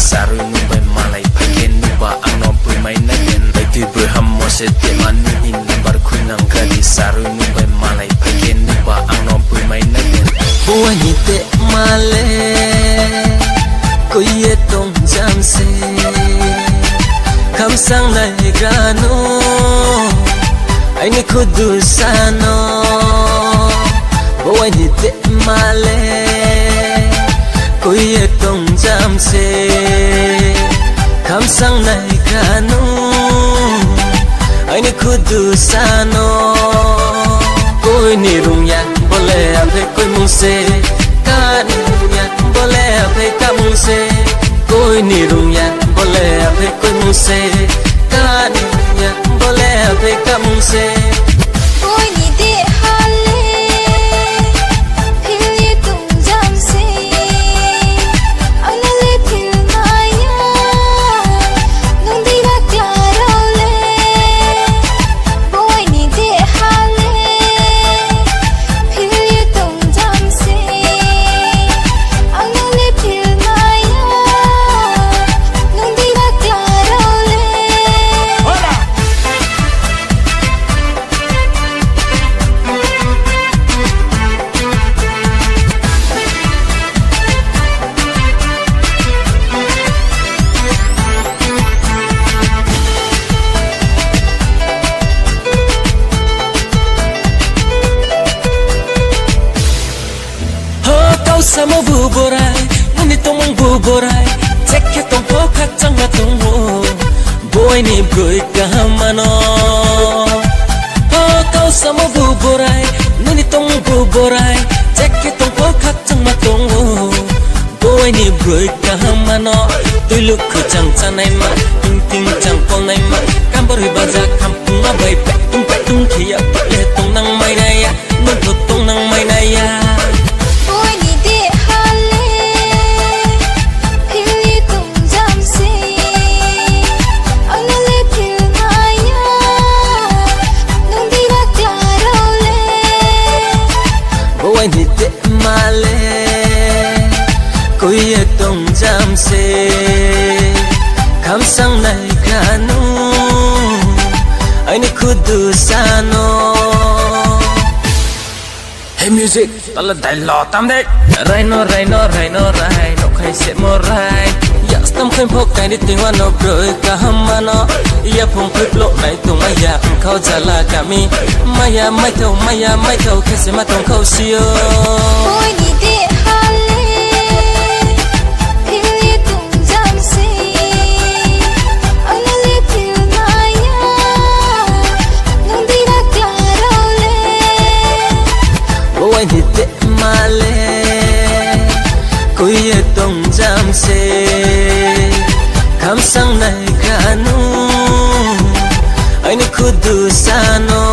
saru nu bai malai phagen nu ba angno pui mai na gen bai tu bu ham mo se te manu in number khunam kadi saru nu bai malai phagen nu ba angno pui mai na gen bua ni te male koi ye tong jam se kham sang nai gano ai ni khudu sano bua ni te male koi ye tong jam se kham sang nai gano ai ni khudu sano koi ni rung ya bole ave koi mung se ka ni rung ya bole ave ka mung se koi ni rung ya bole ave koi mung se ka ni rung ya bole ave ka mung se koi ni de hale phil ye tung jam se anale phil maya nung di ra claro le koi ni de hale phil ye tung jam se anale phil maya nung di ra claro le Sama bu borai, ni tong bu borai, cekhe tong po khak chang na tong ho, boy ni broi kamano. Oh kau sama bu borai, ni tong bu borai, cekhe tong po khak chang na tong ho, boy ni broi kamano. Tui luk khu chang chang nai ma, ting ting chang pol nai ma, kambar hi baza kampung ma bai pe tung khia pa le tong nang mai na ya, nun tu tong nang mai na ya. Boy ni te male koi ye tong jam se kham sang nai kanu ai ni khudu sano hey music tala dai lo tam de rai no khai se mo rai ya stam khaim phok kai ni ting wa no broi ka hamano ya phong phik lo nai tu maya khau jala kami maya mai thau khe se ma tong khau sio koi ni de hale phil ye tung jam se anale phil maya nung di ra claro le boy ni te male koi ye tong jam se kham sang nai kanu ai ni khudu sano